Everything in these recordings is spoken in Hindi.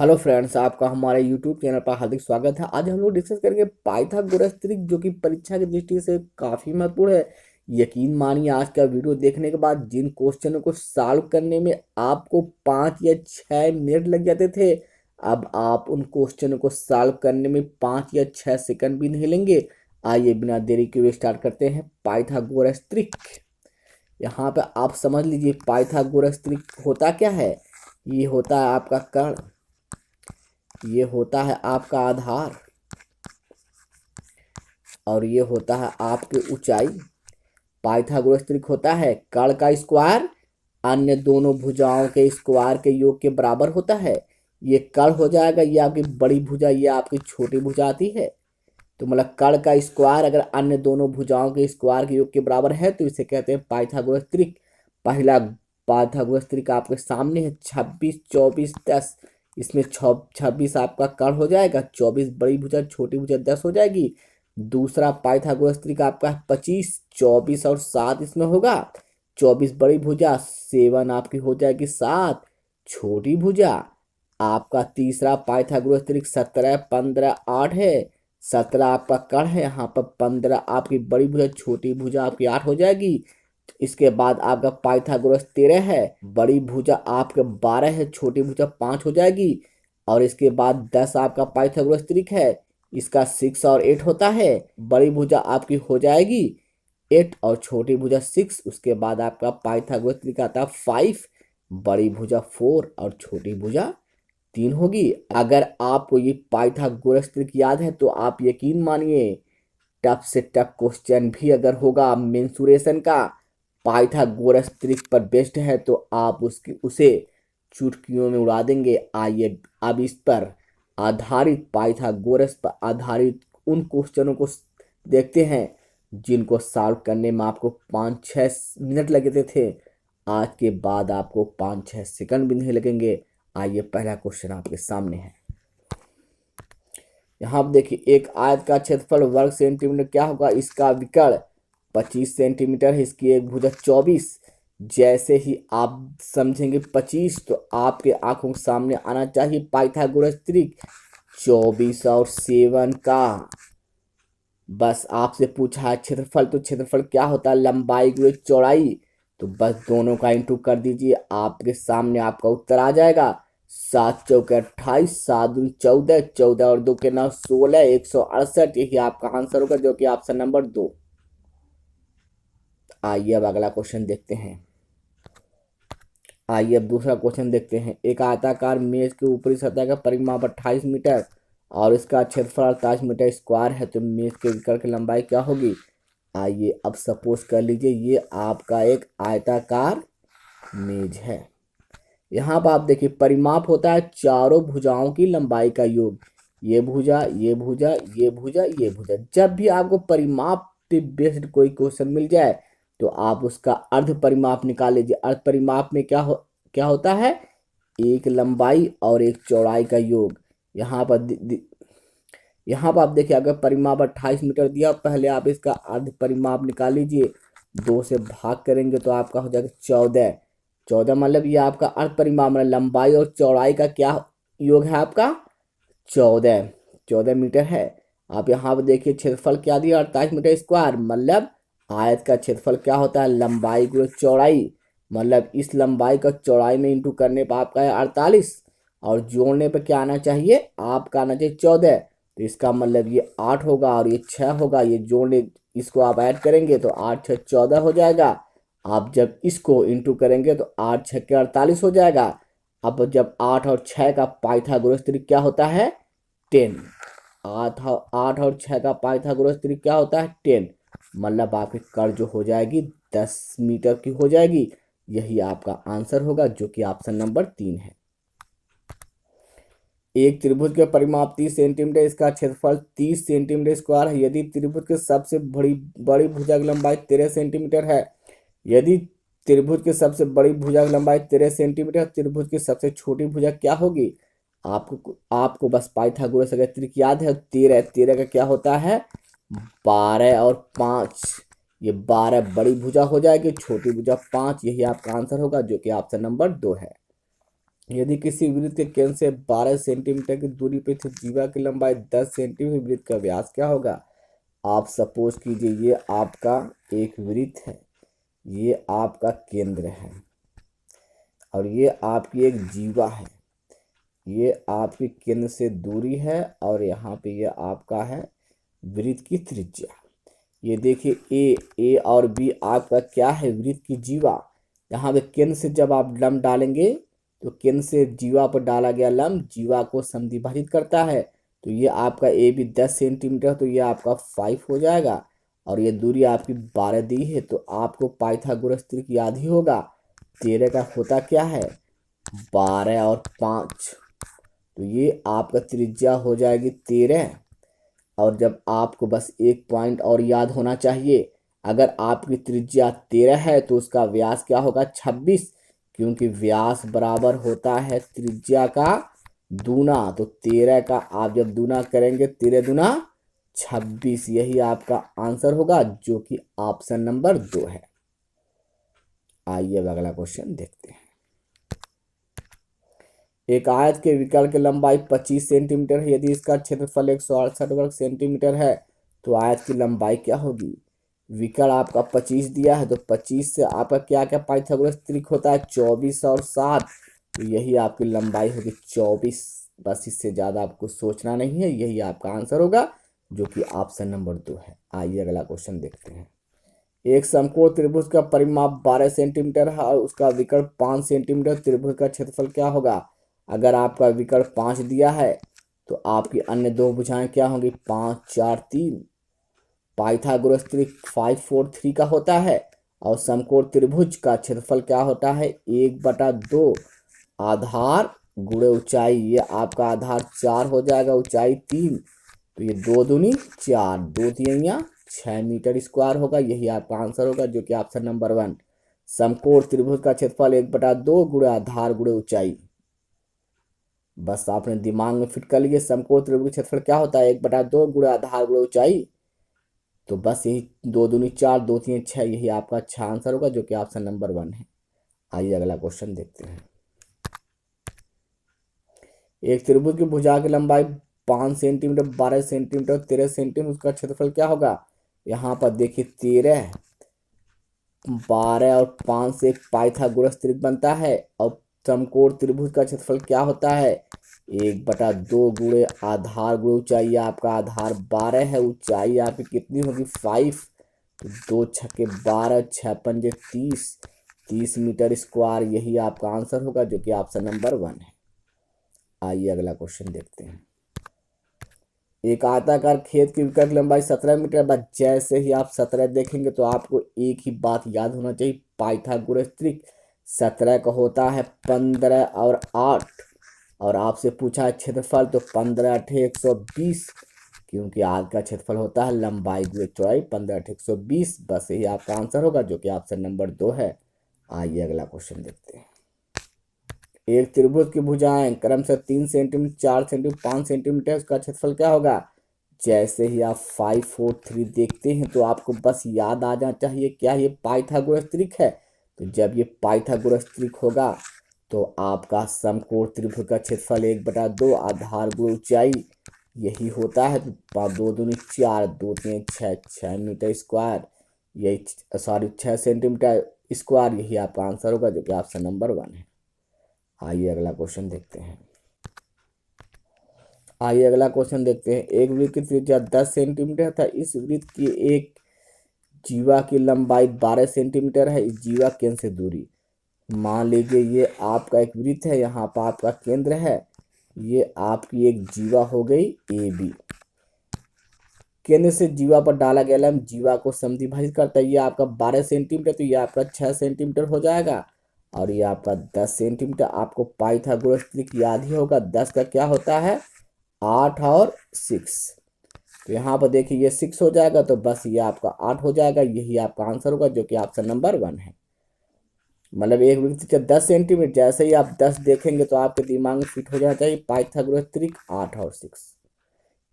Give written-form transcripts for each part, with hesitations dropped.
हेलो फ्रेंड्स, आपका हमारे यूट्यूब चैनल पर हार्दिक स्वागत है। आज हम लोग डिस्कस करेंगे पाइथागोरस त्रिक, जो कि परीक्षा की दृष्टि से काफ़ी महत्वपूर्ण है। यकीन मानिए, आज का वीडियो देखने के बाद जिन क्वेश्चनों को सॉल्व करने में आपको 5 या 6 मिनट लग जाते थे, अब आप उन क्वेश्चनों को सॉल्व करने में 5 या 6 सेकंड भी नहीं लेंगे। आइए बिना देरी के हुए स्टार्ट करते हैं पाइथागोरस त्रिक। यहाँ पे आप समझ लीजिए पाइथागोरस त्रिक होता क्या है। ये होता है आपका कर्ण, ये होता है आपका आधार, और ये होता है आपकी ऊंचाई। पाइथागोरस त्रिक होता है कर्ण का स्क्वायर अन्य दोनों भुजाओं के स्क्वायर के योग के बराबर होता है। ये कर्ण हो जाएगा, ये आपकी बड़ी भुजा, ये आपकी छोटी भुजा आती है। तो मतलब कर्ण का स्क्वायर अगर अन्य दोनों भुजाओं के स्क्वायर के योग के बराबर है तो इसे कहते हैं पाइथागोरस त्रिक। पहला पाइथागोरस त्रिक आपके सामने है, 26, 24, 10। इसमें 26 आपका कर्ण हो जाएगा, 24 बड़ी भुजा, छोटी भुजा 10 हो जाएगी। दूसरा पाइथागोरस त्रिक आपका 25, 24 और 7 इसमें होगा। 24 बड़ी भुजा, 7 आपकी हो जाएगी 7 छोटी भुजा। आपका तीसरा पाइथागोरस त्रिक 17, 15, 8 है। 17 आपका कर्ण है, यहाँ पर 15 आपकी बड़ी भुजा, छोटी भुजा आपकी 8 हो जाएगी। इसके बाद आपका पाइथागोरस 13 है, बड़ी भुजा आपके 12 है, छोटी भुजा 5 हो जाएगी। और इसके बाद 10 आपका पाइथागोरस त्रिक है, इसका 6 और 8 होता है। बड़ी भुजा आपकी हो जाएगी 8 और छोटी भुजा 6। उसके बाद आपका पाइथागोरस त्रिक आता है 5, बड़ी भुजा 4 और छोटी भुजा 3 होगी। अगर आपको ये पाइथागोरस त्रिक याद है तो आप यकीन मानिए टफ से टफ क्वेश्चन भी अगर होगा मेंसुरेशन का, पाइथागोरस त्रिक पर बेस्ड है तो आप उसे चुटकियों में उड़ा देंगे। आइए अब इस पर आधारित, पाइथागोरस पर आधारित उन क्वेश्चनों को देखते हैं जिनको सॉल्व करने में आपको 5-6 मिनट लगते थे। आज के बाद आपको 5-6 सेकंड भी नहीं लगेंगे। आइए पहला क्वेश्चन आपके सामने है। यहाँ आप देखिए, एक आयत का क्षेत्रफल वर्ग सेंटीमीटर क्या होगा। इसका विकर्ण 25 सेंटीमीटर है, इसकी एक भुजा 24। जैसे ही आप समझेंगे 25 तो आपके आंखों के सामने आना चाहिए पाइथागोरस त्रिक 24 और 7 का। बस आपसे पूछा है क्षेत्रफल, तो क्षेत्रफल क्या होता है, लंबाई गुणे चौड़ाई। तो बस दोनों का इंटू कर दीजिए, आपके सामने आपका उत्तर आ जाएगा। 7 चौके 28, 7 दूनी 14, 14 और 2 के 9, 16, 168। यही आपका आंसर होगा, जो कि ऑप्शन नंबर 2। आइए अब अगला क्वेश्चन देखते हैं। आइए अब दूसरा क्वेश्चन देखते हैं। एक आयताकार मेज के ऊपरी सतह का परिमाप 28 मीटर और इसका क्षेत्रफल 48 मीटर स्क्वायर है, तो मेज के विकर्ण की लंबाई क्या होगी। आइए अब सपोज कर लीजिए ये आपका एक आयताकार मेज है। यहाँ पर आप देखिए परिमाप होता है चारों भुजाओं की लंबाई का योग। ये भुजा, ये भुजा, ये भुजा, ये भुजा। जब भी आपको परिमाप पे बेस्ड कोई क्वेश्चन मिल जाए तो आप उसका अर्ध परिमाप निकाल लीजिए। अर्ध परिमाप में क्या होता है, एक लंबाई और एक चौड़ाई का योग। यहाँ पर यहाँ पर आप देखिए, अगर परिमाप 28 मीटर दिया, पहले आप इसका अर्ध परिमाप निकाल लीजिए। 2 से भाग करेंगे तो आपका हो जाएगा 14। 14 मतलब ये आपका अर्ध परिमाप, मतलब लंबाई और चौड़ाई का क्या योग है आपका, 14। 14 मीटर है। आप यहाँ पर देखिए क्षेत्रफल क्या दिया, 48 मीटर स्क्वायर। मतलब आयत का क्षेत्रफल क्या होता है, लंबाई गुणे चौड़ाई। मतलब इस लंबाई का चौड़ाई में इंटू करने पर आपका है 48, और जोड़ने पर क्या आना चाहिए, आपका आना चाहिए 14। तो इसका मतलब ये 8 होगा और ये 6 होगा। ये जोड़ने, इसको आप ऐड करेंगे तो 8 6 14 हो जाएगा। आप जब इसको इंटू करेंगे तो 8 6 के 48 हो जाएगा। अब जब 8 और 6 का पाइथागोरस त्रिक क्या होता है, 10। 8 और 6 का पाइथागोरस त्रिक क्या होता है, 10। मतलब आपकी कर जो हो जाएगी 10 मीटर की हो जाएगी। यही आपका आंसर होगा, जो कि ऑप्शन नंबर 3 है। एक त्रिभुज के परिमाप 30 सेंटीमीटर, इसका क्षेत्रफल 30 सेंटीमीटर स्क्वायर है। यदि त्रिभुज के सबसे बड़ी बड़ी भुजा की लंबाई 13 सेंटीमीटर है, यदि त्रिभुज की सबसे बड़ी भुजा की लंबाई 13 सेंटीमीटर, त्रिभुज की सबसे छोटी भुजा क्या होगी। आपको बस पाइथागोरस अगर त्रिक याद है, 13 13 का क्या होता है, 12 और 5। ये 12 बड़ी भुजा हो जाएगी, छोटी भुजा 5। यही आपका आंसर होगा, जो कि ऑप्शन नंबर 2 है। यदि किसी वृत्त के केंद्र से 12 सेंटीमीटर की दूरी पर स्थित जीवा की लंबाई 10 सेंटीमीटर, वृत्त का व्यास क्या होगा? आप सपोज कीजिए ये आपका एक वृत्त है, ये आपका केंद्र है और ये आपकी एक जीवा है। ये आपके केंद्र से दूरी है और यहाँ पे ये आपका है वृत्त की त्रिज्या। ये देखिए ए और बी आपका क्या है? वृत्त की जीवा। यहाँ पे केंद्र से जब आप लंब डालेंगे तो केंद्र से जीवा पर डाला गया लंब जीवा को समद्विभाजित करता है। तो ये आपका ए बी 10 सेंटीमीटर, तो ये आपका 5 हो जाएगा और ये दूरी आपकी 12 दी है। तो आपको पाइथागोरस त्रिक याद ही होगा। 13 का होता क्या है? 12 और 5, तो ये आपका त्रिज्या हो जाएगी 13। और जब आपको बस एक पॉइंट और याद होना चाहिए, अगर आपकी त्रिज्या 13 है तो उसका व्यास क्या होगा? 26, क्योंकि व्यास बराबर होता है त्रिज्या का दूना। तो 13 का आप जब दूना करेंगे 13 दूना 26, यही आपका आंसर होगा, जो कि ऑप्शन नंबर 2 है। आइए अब अगला क्वेश्चन देखते हैं। एक आयत के विकर्ण की लंबाई 25 सेंटीमीटर है। यदि इसका क्षेत्रफल 168 वर्ग सेंटीमीटर है तो आयत की लंबाई क्या होगी? विकर्ण आपका 25 दिया है, तो 25 से आपका क्या क्या पाइथागोरस त्रिक होता है? 24 और 7, तो यही आपकी लंबाई होगी 24। बस इससे ज़्यादा आपको सोचना नहीं है, यही आपका आंसर होगा, जो कि ऑप्शन नंबर 2 है। आइए अगला क्वेश्चन देखते हैं। एक समकोण त्रिभुज का परिमाप 12 सेंटीमीटर है और उसका विकर्ण 5 सेंटीमीटर। त्रिभुज का क्षेत्रफल क्या होगा? अगर आपका विकर्ण 5 दिया है तो आपकी अन्य दो भुजाएं क्या होंगी? 5 4 3। पाइथागोरस त्रिक 5 4 3 का होता है और समकोण त्रिभुज का क्षेत्रफल क्या होता है? 1/2 आधार गुणे ऊंचाई। ये आपका आधार 4 हो जाएगा, ऊंचाई 3, तो ये 2 दूनी 4, 2 तिहैया 6 मीटर स्क्वायर होगा, यही आपका आंसर होगा, जो कि ऑप्शन नंबर 1। समकोण त्रिभुज का क्षेत्रफल 1/2 गुणे आधार गुणे ऊंचाई। बस आपने दिमाग में फिट कर लिए, समकोण त्रिभुज का क्षेत्रफल क्या होता है? 1/2 गुणे आधार गुणे ऊंचाई। तो बस यही 2 दूनी 4, 2 3 6, यही आपका अच्छा आंसर होगा, जो कि ऑप्शन नंबर 1 है। आइए अगला क्वेश्चन देखते हैं। एक त्रिभुज की भुजा की लंबाई 5 सेंटीमीटर, 12 सेंटीमीटर, 13 सेंटीमीटर, उसका क्षेत्रफल क्या होगा? यहाँ पर देखिए 13, 12 और 5 से एक पाइथागोरस त्रिक बनता है और समकोण त्रिभुज का क्षेत्रफल क्या होता है? 1/2 गुणे आधार गुणे ऊंचाई। आपका आधार 12 है, ऊंचाई आपकी कितनी होगी? 5, तो 2 छक्के 12, 6 पंजे 30, 30 मीटर स्क्वायर, यही आपका आंसर होगा, जो कि ऑप्शन नंबर 1 है। आइए अगला क्वेश्चन देखते हैं। एक आयताकार खेत की विकर्ण लंबाई 17 मीटर। बस जैसे ही आप 17 देखेंगे तो आपको एक ही बात याद होना चाहिए, पाइथागोरस त्रिक। 17 का होता है 15 और 8, और आपसे पूछा है क्षेत्रफल, तो 15 8 120, क्योंकि आग का क्षेत्रफल होता है लंबाई गुणे चौड़ाई, 15 8 120। बस यही आपका आंसर होगा, जो कि ऑप्शन नंबर 2 है। आइए अगला क्वेश्चन देखते हैं। एक त्रिभुज की भुजाएं क्रमशः 3 सेंटीमीटर, 4 सेंटीमीटर, 5 सेंटीमीटर, उसका क्षेत्रफल क्या होगा? जैसे ही आप 5 4 3 देखते हैं तो आपको बस याद आ जाना चाहिए, क्या ये पाइथागोरस त्रिक है? तो जब ये पाइथागोरस त्रिक होगा तो आपका समकोण त्रिभुज का क्षेत्रफल 1/2 आधार गुणे ऊंचाई, यही होता है। तो 2 दूनी 4, 2 3 6, 6 मीटर स्क्वायर, यही सॉरी 6 सेंटीमीटर स्क्वायर, यही आपका आंसर होगा, जो कि ऑप्शन नंबर 1 है। आइए अगला क्वेश्चन देखते हैं। एक वृत्त की त्रिज्या 10 सेंटीमीटर था। इस वृत्त की एक जीवा की लंबाई 12 सेंटीमीटर है। इस जीवा केंद्र से दूरी, मान लीजिए ये आपका एक वृत्त है, यहाँ पर आपका केंद्र है, ये आपकी एक जीवा हो गई ए बी। केंद्र से जीवा पर डाला गया लंब जीवा को समद्विभाजित करता है। ये आपका 12 सेंटीमीटर, तो ये आपका 6 सेंटीमीटर हो जाएगा, और ये आपका 10 सेंटीमीटर। आपको पाइथागोरस त्रिक याद ही होगा, 10 का क्या होता है? 8 और 6, तो यहाँ पर देखिए ये 6 हो जाएगा, तो बस ये आपका 8 हो जाएगा, यही आपका आंसर होगा, जो कि ऑप्शन नंबर 1 है। मतलब एक वृत्त 10 सेंटीमीटर, जैसे ही आप 10 देखेंगे तो आपके दिमाग में फिट हो जाना चाहिए पाइथागोरस त्रिक 8 और 6।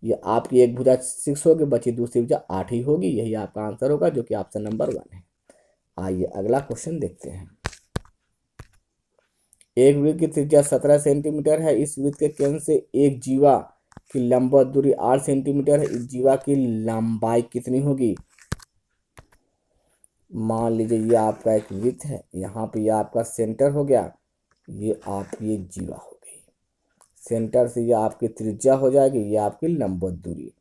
ये आपकी एक भुजा 6 होगी, बची दूसरी भुजा 8 ही होगी, यही आपका आंसर होगा, जो कि ऑप्शन नंबर 1 है। आइए अगला क्वेश्चन देखते हैं। एक वृत्त की त्रिज्या 17 सेंटीमीटर है। इस वृत्त के केंद्र से एक जीवा की लंबवत दूरी 8 सेंटीमीटर है। इस जीवा की लंबाई कितनी होगी? मान लीजिए ये आपका एक वृत्त है, यहाँ पे ये आपका सेंटर हो गया, ये जीवा हो गई। सेंटर से ये आपकी त्रिज्या हो जाएगी, ये आपकी लंबवत दूरी,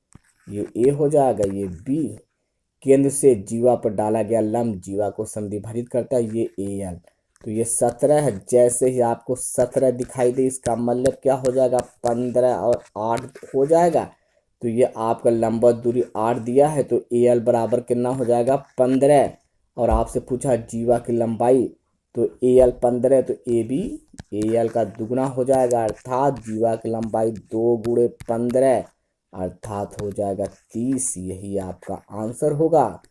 ये ए हो जाएगा, ये बी। केंद्र से जीवा पर डाला गया लंब जीवा को संधिभरित करता है, ये ए एल। तो ये 17 है। जैसे ही आपको 17 दिखाई दे, इसका मतलब क्या हो जाएगा? 15 और 8 हो जाएगा। तो ये आपका लंबवत दूरी 8 दिया है, तो ए एल बराबर कितना हो जाएगा? 15। और आपसे पूछा जीवा की लंबाई, तो ए एल 15, तो ए बी ए एल का दुगना हो जाएगा, अर्थात जीवा की लंबाई 2 गुणे 15 अर्थात हो जाएगा 30। यही आपका आंसर होगा,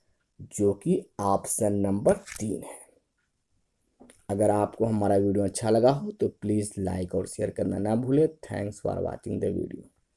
जो कि ऑप्शन नंबर 3 है। अगर आपको हमारा वीडियो अच्छा लगा हो तो प्लीज़ लाइक और शेयर करना ना भूलें। Thanks for watching the video.